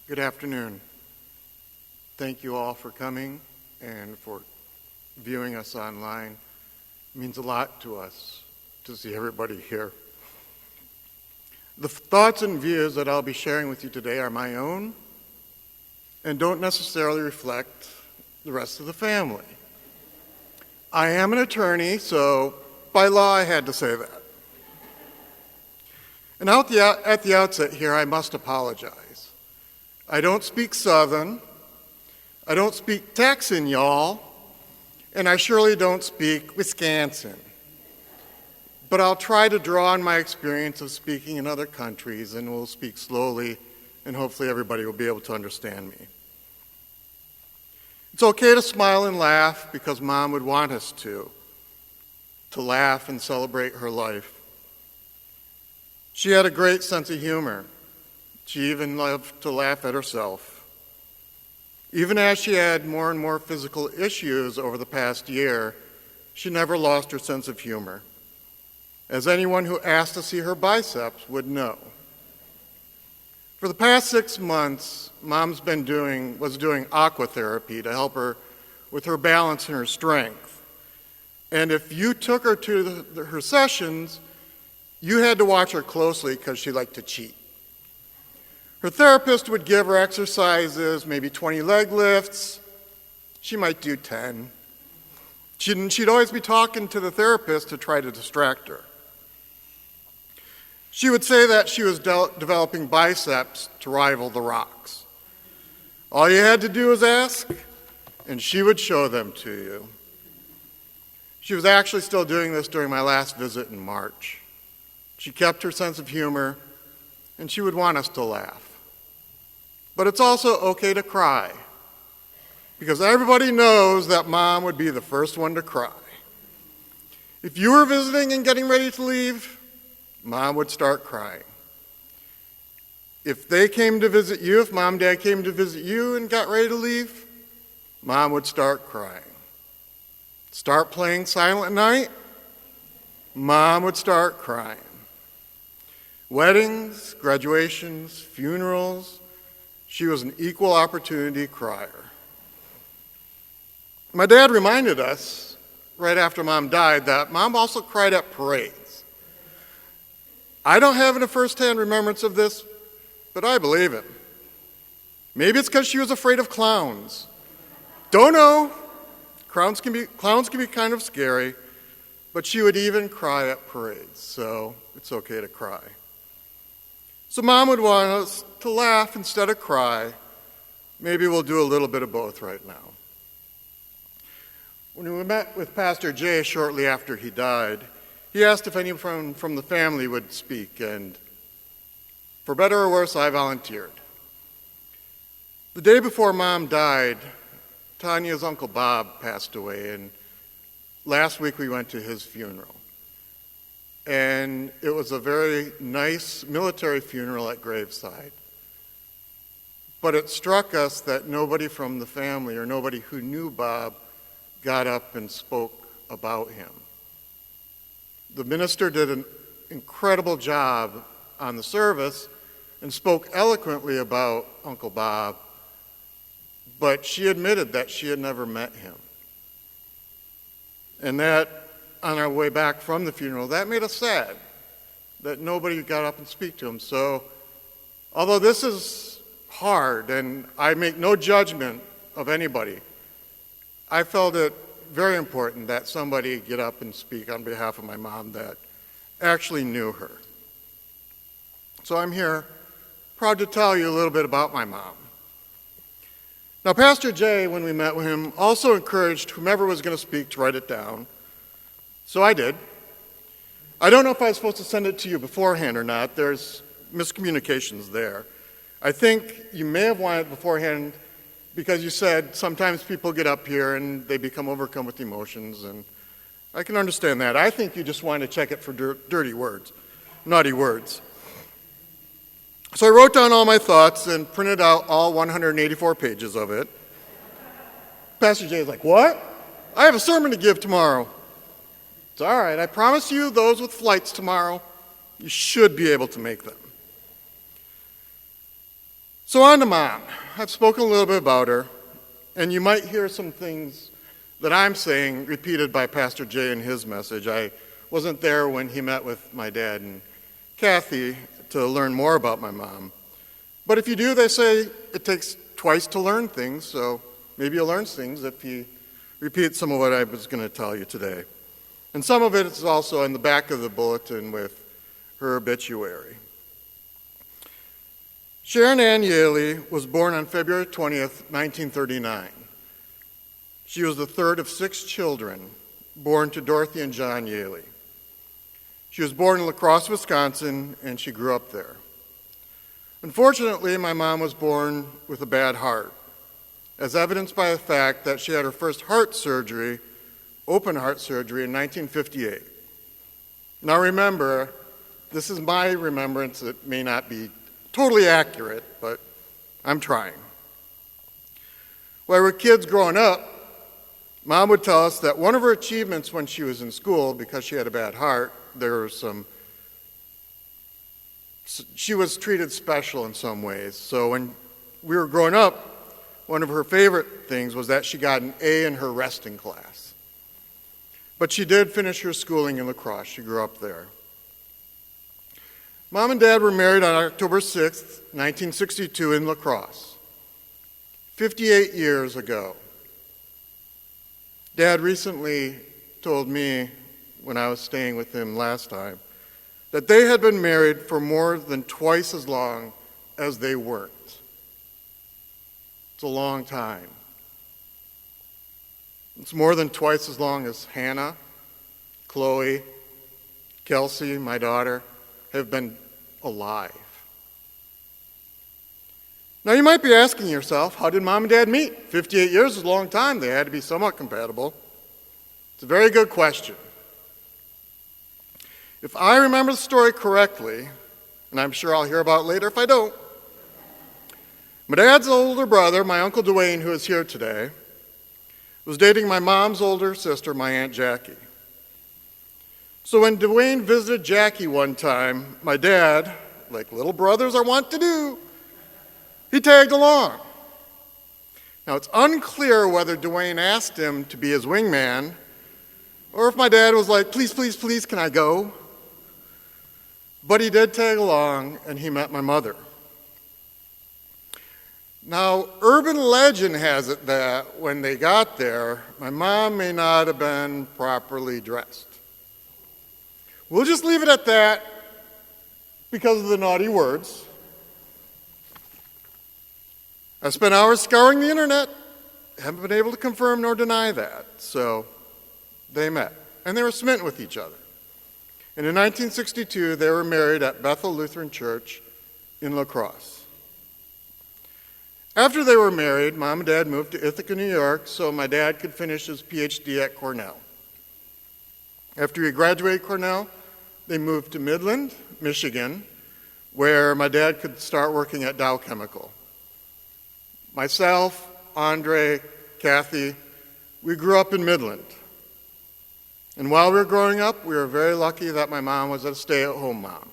Good afternoon. Thank you all for coming and for viewing us online. It means a lot to us to see everybody here. The thoughts and views that I'll be sharing with you today are my own and don't necessarily reflect the rest of the family. I am an attorney, so by law I had to say that. And at the outset here, I must apologize. I don't speak Southern, I don't speak Texan, y'all, and I surely don't speak Wisconsin. But I'll try to draw on my experience of speaking in other countries, and we'll speak slowly, and hopefully everybody will be able to understand me. It's okay to smile and laugh because Mom would want us to laugh and celebrate her life. She had a great sense of humor. She even loved to laugh at herself. Even as she had more and more physical issues over the past year, she never lost her sense of humor, as anyone who asked to see her biceps would know. For the past 6 months, Mom's was doing aqua therapy to help her with her balance and her strength. And if you took her to her sessions, you had to watch her closely because she liked to cheat. Her therapist would give her exercises, maybe 20 leg lifts. She might do 10. She'd always be talking to the therapist to try to distract her. She would say that she was developing biceps to rival the Rock's. All you had to do was ask, and she would show them to you. She was actually still doing this during my last visit in March. She kept her sense of humor, and she would want us to laugh. But it's also okay to cry, because everybody knows that Mom would be the first one to cry. If you were visiting and getting ready to leave, Mom would start crying. If they came to visit you, if Mom and Dad came to visit you and got ready to leave, Mom would start crying. Start playing Silent Night, Mom would start crying. Weddings, graduations, funerals, she was an equal opportunity crier. My dad reminded us right after Mom died that Mom also cried at parades. I don't have any firsthand remembrance of this, but I believe it. Maybe it's because she was afraid of clowns. Don't know. Clowns can be kind of scary, but she would even cry at parades, so it's okay to cry. So Mom would want us to laugh instead of cry. Maybe we'll do a little bit of both right now. When we met with Pastor Jay shortly after he died, he asked if anyone from the family would speak, and for better or worse, I volunteered. The day before Mom died, Tanya's Uncle Bob passed away, and last week we went to his funeral. And it was a very nice military funeral at graveside. But it struck us that nobody from the family or nobody who knew Bob got up and spoke about him. The minister did an incredible job on the service and spoke eloquently about Uncle Bob, but she admitted that she had never met him. And that, on our way back from the funeral, that made us sad that nobody got up and speak to him. So, although this is hard, and I make no judgment of anybody, I felt it very important that somebody get up and speak on behalf of my mom that actually knew her. So I'm here, proud to tell you a little bit about my mom. Now, Pastor Jay, when we met with him, also encouraged whomever was going to speak to write it down. So I did. I don't know if I was supposed to send it to you beforehand or not. There's miscommunications there. I think you may have wanted it beforehand because you said sometimes people get up here and they become overcome with emotions, and I can understand that. I think you just wanted to check it for dirty words, naughty words. So I wrote down all my thoughts and printed out all 184 pages of it. Pastor Jay was like, "What? I have a sermon to give tomorrow." It's all right. I promise you, those with flights tomorrow, you should be able to make them. So on to Mom. I've spoken a little bit about her, and you might hear some things that I'm saying repeated by Pastor Jay in his message. I wasn't there when he met with my dad and Kathy to learn more about my mom. But if you do, they say it takes twice to learn things, so maybe you'll learn things if you repeat some of what I was going to tell you today. And some of it is also in the back of the bulletin with her obituary. Sharon Ann Yaley was born on February 20th, 1939. She was the third of 6 children born to Dorothy and John Yaley. She was born in La Crosse, Wisconsin, and she grew up there. Unfortunately, my mom was born with a bad heart, as evidenced by the fact that she had her first heart surgery, open heart surgery, in 1958. Now remember, this is my remembrance. It may not be totally accurate, but I'm trying. While we were kids growing up, Mom would tell us that one of her achievements when she was in school, because she had a bad heart, she was treated special in some ways. So when we were growing up, one of her favorite things was that she got an A in her resting class. But she did finish her schooling in La Crosse. She grew up there. Mom and Dad were married on October 6th, 1962 in La Crosse, 58 years ago. Dad recently told me, when I was staying with him last time, that they had been married for more than twice as long as they weren't. It's a long time. It's more than twice as long as Hannah, Chloe, Kelsey, my daughter, have been alive. Now you might be asking yourself, how did Mom and Dad meet? 58 years is a long time. They had to be somewhat compatible. It's a very good question. If I remember the story correctly, and I'm sure I'll hear about it later if I don't, my dad's older brother, my Uncle Dwayne, who is here today, was dating my mom's older sister, my Aunt Jackie. So when Dwayne visited Jackie one time, my dad, like little brothers are wont to do, he tagged along. Now it's unclear whether Dwayne asked him to be his wingman, or if my dad was like, please, please, please, can I go? But he did tag along, and he met my mother. Now, urban legend has it that when they got there, my mom may not have been properly dressed. We'll just leave it at that because of the naughty words. I've spent hours scouring the internet, haven't been able to confirm nor deny that. So they met, and they were smitten with each other. And in 1962, they were married at Bethel Lutheran Church in La Crosse. After they were married, Mom and Dad moved to Ithaca, New York, so my dad could finish his PhD at Cornell. After he graduated Cornell, they moved to Midland, Michigan, where my dad could start working at Dow Chemical. Myself, Andre, Kathy, we grew up in Midland. And while we were growing up, we were very lucky that my mom was a stay-at-home mom.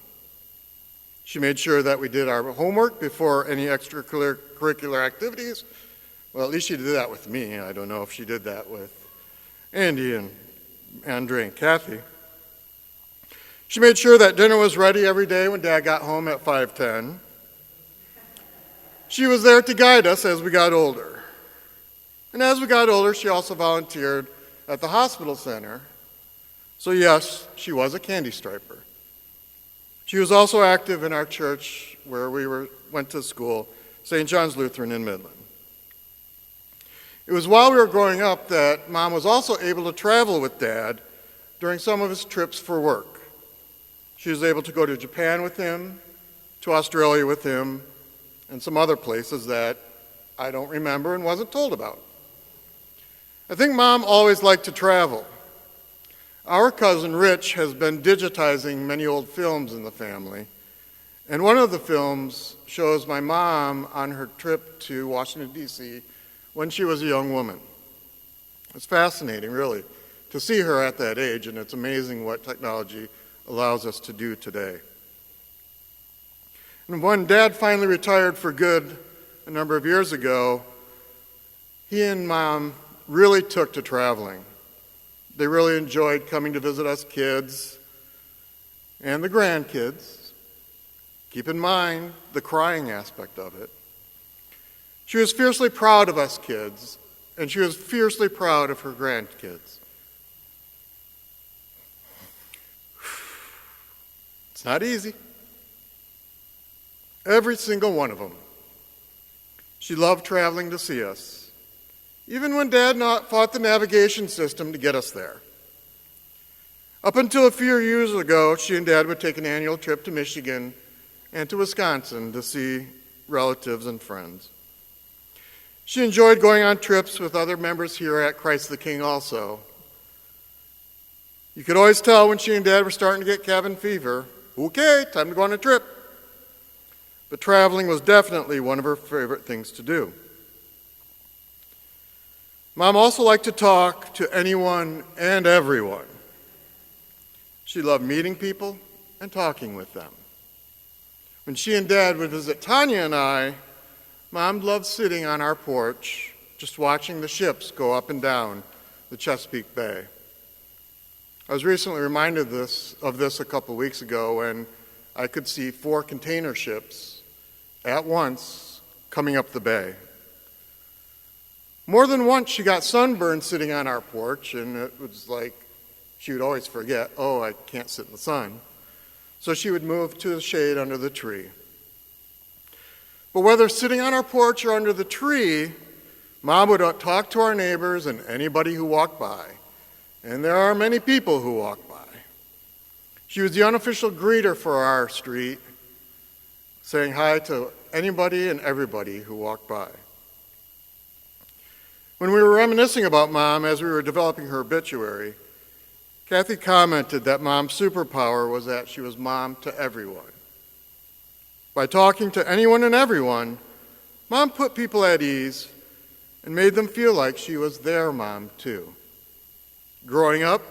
She made sure that we did our homework before any extracurricular activities. Well, at least she did that with me. I don't know if she did that with Andy and Andre and Kathy. She made sure that dinner was ready every day when Dad got home at 5:10. She was there to guide us as we got older. And as we got older, she also volunteered at the hospital center. So yes, she was a candy striper. She was also active in our church where we went to school, St. John's Lutheran in Midland. It was while we were growing up that Mom was also able to travel with Dad during some of his trips for work. She was able to go to Japan with him, to Australia with him, and some other places that I don't remember and wasn't told about. I think Mom always liked to travel. Our cousin Rich has been digitizing many old films in the family, and one of the films shows my mom on her trip to Washington, D.C. when she was a young woman. It's fascinating, really, to see her at that age, and it's amazing what technology allows us to do today. And when Dad finally retired for good a number of years ago, he and Mom really took to traveling. They really enjoyed coming to visit us kids and the grandkids. Keep in mind the crying aspect of it. She was fiercely proud of us kids, and she was fiercely proud of her grandkids. It's not easy. Every single one of them. She loved traveling to see us, even when Dad fought the navigation system to get us there. Up until a few years ago, she and Dad would take an annual trip to Michigan and to Wisconsin to see relatives and friends. She enjoyed going on trips with other members here at Christ the King also. You could always tell when she and Dad were starting to get cabin fever. Okay, time to go on a trip. But traveling was definitely one of her favorite things to do. Mom also liked to talk to anyone and everyone. She loved meeting people and talking with them. When she and Dad would visit Tanya and I, Mom loved sitting on our porch, just watching the ships go up and down the Chesapeake Bay. I was recently reminded of this a couple of weeks ago when I could see 4 container ships at once coming up the bay. More than once she got sunburned sitting on our porch, and it was like she would always forget, oh, I can't sit in the sun. So she would move to the shade under the tree. But whether sitting on our porch or under the tree, Mom would talk to our neighbors and anybody who walked by. And there are many people who walk by. She was the unofficial greeter for our street, saying hi to anybody and everybody who walked by. When we were reminiscing about Mom as we were developing her obituary, Kathy commented that Mom's superpower was that she was mom to everyone. By talking to anyone and everyone, Mom put people at ease and made them feel like she was their mom too. Growing up,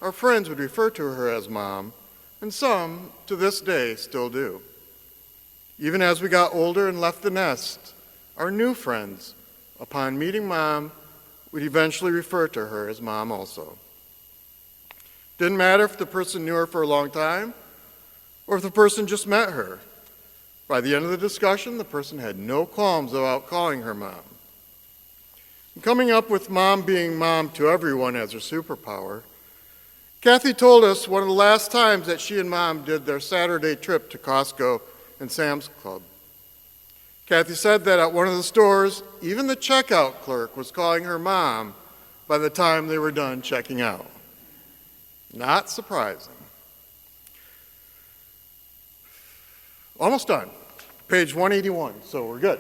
our friends would refer to her as Mom, and some, to this day, still do. Even as we got older and left the nest, our new friends, upon meeting Mom, would eventually refer to her as Mom also. Didn't matter if the person knew her for a long time or if the person just met her. By the end of the discussion, the person had no qualms about calling her Mom. And coming up with Mom being mom to everyone as her superpower, Kathy told us one of the last times that she and Mom did their Saturday trip to Costco and Sam's Club. Kathy said that at one of the stores, even the checkout clerk was calling her Mom by the time they were done checking out. Not surprising. Almost done. Page 181, so we're good.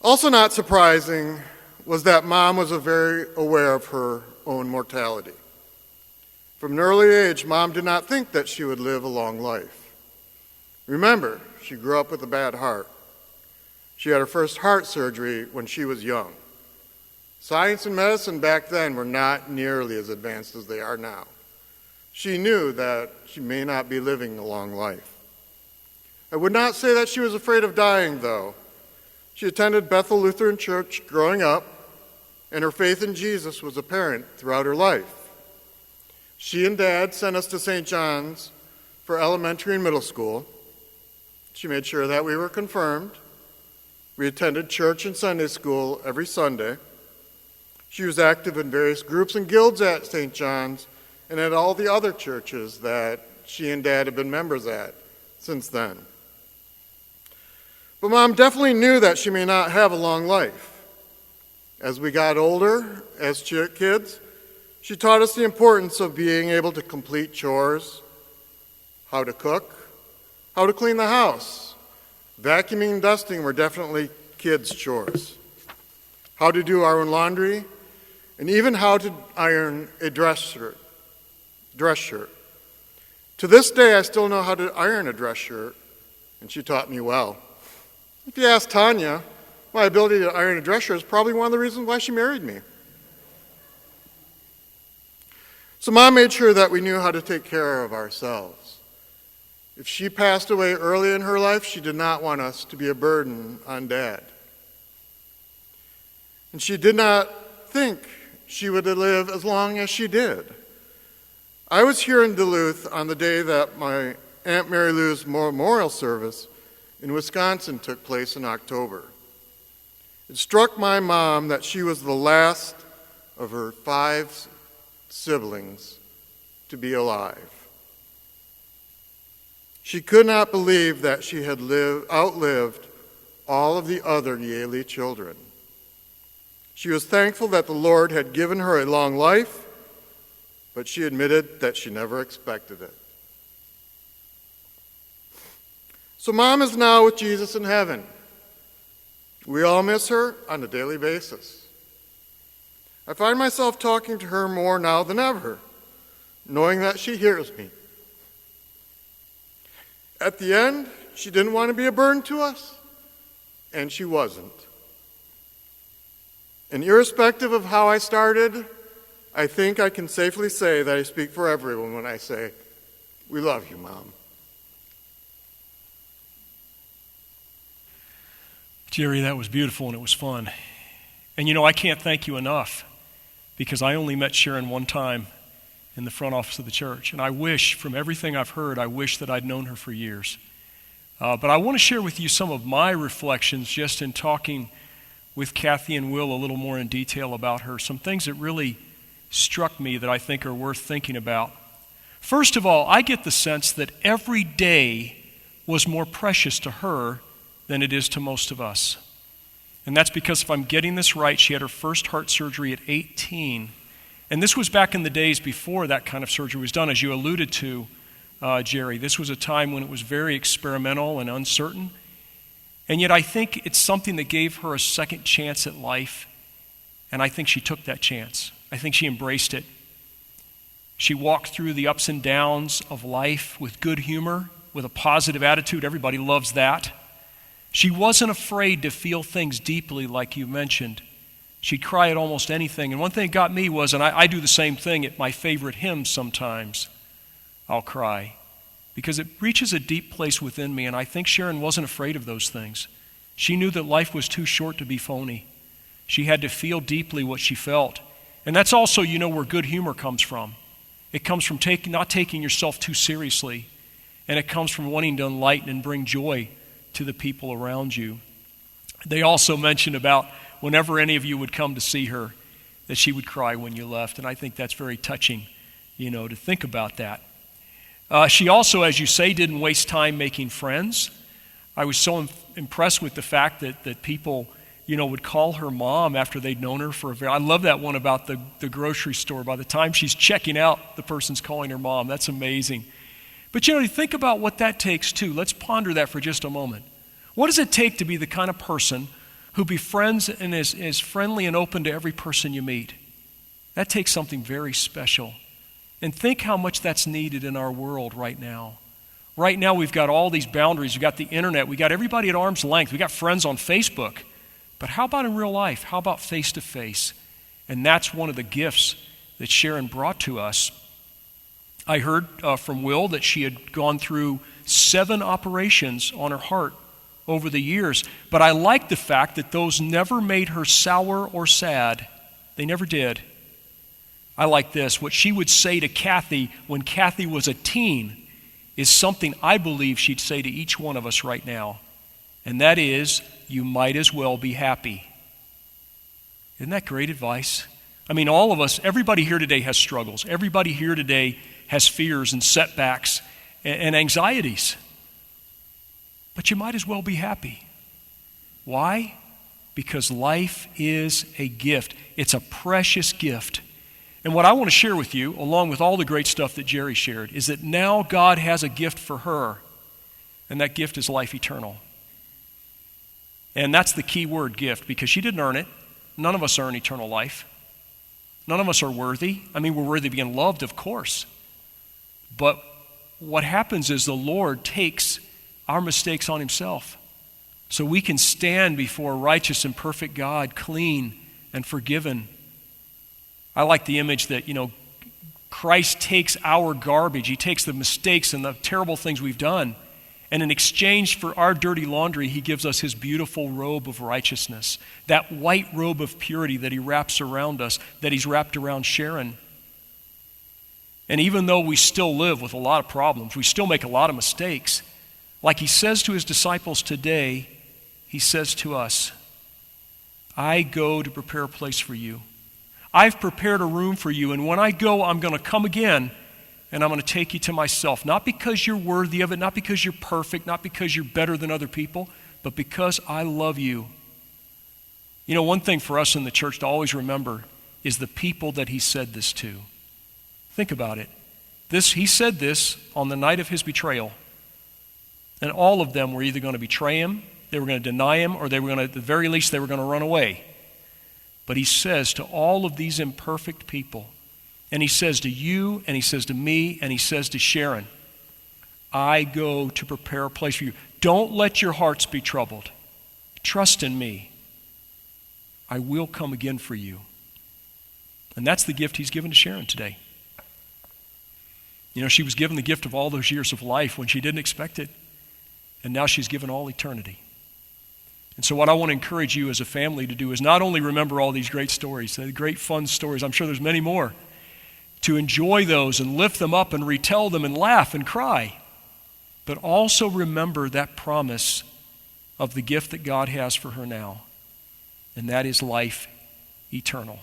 Also not surprising was that Mom was very aware of her own mortality. From an early age, Mom did not think that she would live a long life. Remember, she grew up with a bad heart. She had her first heart surgery when she was young. Science and medicine back then were not nearly as advanced as they are now. She knew that she may not be living a long life. I would not say that she was afraid of dying, though. She attended Bethel Lutheran Church growing up, and her faith in Jesus was apparent throughout her life. She and Dad sent us to St. John's for elementary and middle school. She made sure that we were confirmed. We attended church and Sunday school every Sunday. She was active in various groups and guilds at St. John's and at all the other churches that she and Dad have been members at since then. But Mom definitely knew that she may not have a long life. As we got older, as kids, she taught us the importance of being able to complete chores, how to cook, how to clean the house. Vacuuming and dusting were definitely kids' chores. How to do our own laundry, and even how to iron a dress shirt. To this day, I still know how to iron a dress shirt, and she taught me well. If you ask Tanya, my ability to iron a dress shirt is probably one of the reasons why she married me. So Mom made sure that we knew how to take care of ourselves. If she passed away early in her life, she did not want us to be a burden on Dad. And she did not think she would live as long as she did. I was here in Duluth on the day that my Aunt Mary Lou's memorial service in Wisconsin took place in October. It struck my mom that she was the last of her 5 siblings to be alive. She could not believe that she had outlived all of the other Yaley children. She was thankful that the Lord had given her a long life, but she admitted that she never expected it. So Mom is now with Jesus in heaven. We all miss her on a daily basis. I find myself talking to her more now than ever, knowing that she hears me. At the end, she didn't want to be a burden to us, and she wasn't. And irrespective of how I started, I think I can safely say that I speak for everyone when I say, we love you, Mom. Jerry, that was beautiful and it was fun. And you know, I can't thank you enough because I only met Sharon one time in the front office of the church. And I wish, from everything I've heard, I wish that I'd known her for years. But I want to share with you some of my reflections just in talking with Kathy and Will a little more in detail about her. Some things that really struck me that I think are worth thinking about. First of all, I get the sense that every day was more precious to her than it is to most of us. And that's because, if I'm getting this right, she had her first heart surgery at 18. And this was back in the days before that kind of surgery was done, as you alluded to, Jerry. This was a time when it was very experimental and uncertain. And yet I think it's something that gave her a second chance at life. And I think she took that chance. I think she embraced it. She walked through the ups and downs of life with good humor, with a positive attitude. Everybody loves that. She wasn't afraid to feel things deeply, like you mentioned. She'd cry at almost anything. And one thing that got me was, and I do the same thing at my favorite hymns sometimes, I'll cry, because it reaches a deep place within me, and I think Sharon wasn't afraid of those things. She knew that life was too short to be phony. She had to feel deeply what she felt. And that's also, you know, where good humor comes from. It comes from not taking yourself too seriously, and it comes from wanting to enlighten and bring joy to the people around you. They also mentioned about whenever any of you would come to see her, that she would cry when you left, and I think that's very touching, you know, to think about that. She also, as you say, didn't waste time making friends. I was so impressed with the fact that people, you know, would call her mom after they'd known her for I love that one about the grocery store. By the time she's checking out, the person's calling her mom. That's amazing. But, you know, you think about what that takes, too. Let's ponder that for just a moment. What does it take to be the kind of person who befriends and is friendly and open to every person you meet? That takes something very special. And think how much that's needed in our world right now. Right now we've got all these boundaries. We've got the internet. We've got everybody at arm's length. We've got friends on Facebook. But how about in real life? How about face-to-face? And that's one of the gifts that Sharon brought to us. I heard from Will that she had gone through 7 operations on her heart over the years. But I like the fact that those never made her sour or sad. They never did. I like this. What she would say to Kathy when Kathy was a teen is something I believe she'd say to each one of us right now. And that is, you might as well be happy. Isn't that great advice? I mean, all of us, everybody here today has struggles. Everybody here today has fears and setbacks and anxieties. But you might as well be happy. Why? Because life is a gift. It's a precious gift. And what I want to share with you, along with all the great stuff that Jerry shared, is that now God has a gift for her, and that gift is life eternal. And that's the key word, gift, because she didn't earn it. None of us earn eternal life. None of us are worthy. I mean, we're worthy of being loved, of course. But what happens is the Lord takes our mistakes on himself so we can stand before a righteous and perfect God, clean and forgiven. I like the image that, you know, Christ takes our garbage. He takes the mistakes and the terrible things we've done. And in exchange for our dirty laundry, he gives us his beautiful robe of righteousness, that white robe of purity that he wraps around us, that he's wrapped around Sharon. And even though we still live with a lot of problems, we still make a lot of mistakes, like he says to his disciples today, he says to us, I go to prepare a place for you. I've prepared a room for you, and when I go, I'm going to come again, and I'm going to take you to myself, not because you're worthy of it, not because you're perfect, not because you're better than other people, but because I love you. You know, one thing for us in the church to always remember is the people that he said this to. Think about it. He said this on the night of his betrayal, and all of them were either going to betray him, they were going to deny him, or they were going to, at the very least, they were going to run away. But he says to all of these imperfect people, and he says to you, and he says to me, and he says to Sharon, I go to prepare a place for you. Don't let your hearts be troubled. Trust in me. I will come again for you. And that's the gift he's given to Sharon today. You know, she was given the gift of all those years of life when she didn't expect it. And now she's given all eternity. And so what I want to encourage you as a family to do is not only remember all these great stories, the great fun stories, I'm sure there's many more, to enjoy those and lift them up and retell them and laugh and cry, but also remember that promise of the gift that God has for her now, and that is life eternal.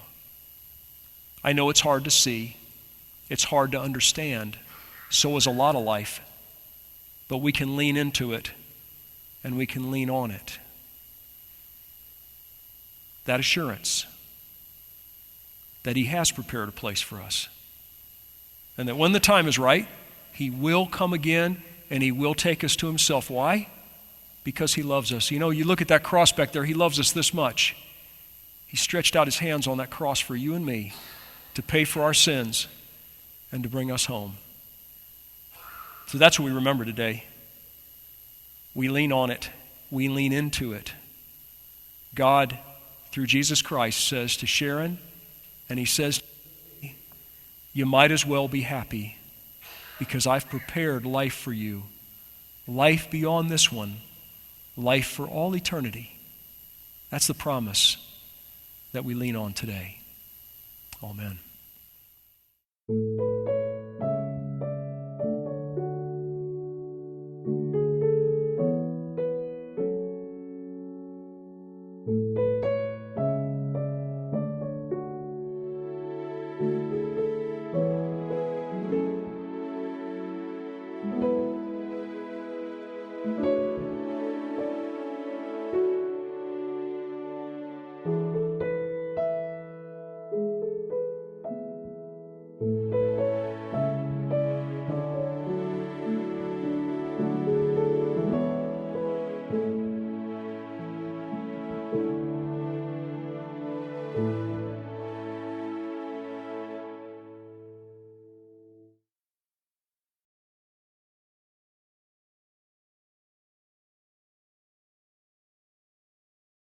I know it's hard to see, it's hard to understand, so is a lot of life, but we can lean into it and we can lean on it. That assurance that he has prepared a place for us. And that when the time is right, he will come again and he will take us to himself. Why? Because he loves us. You know, you look at that cross back there, he loves us this much. He stretched out his hands on that cross for you and me to pay for our sins and to bring us home. So that's what we remember today. We lean on it. We lean into it. God, through Jesus Christ, says to Sharon, and he says, you might as well be happy because I've prepared life for you. Life beyond this one. Life for all eternity. That's the promise that we lean on today. Amen.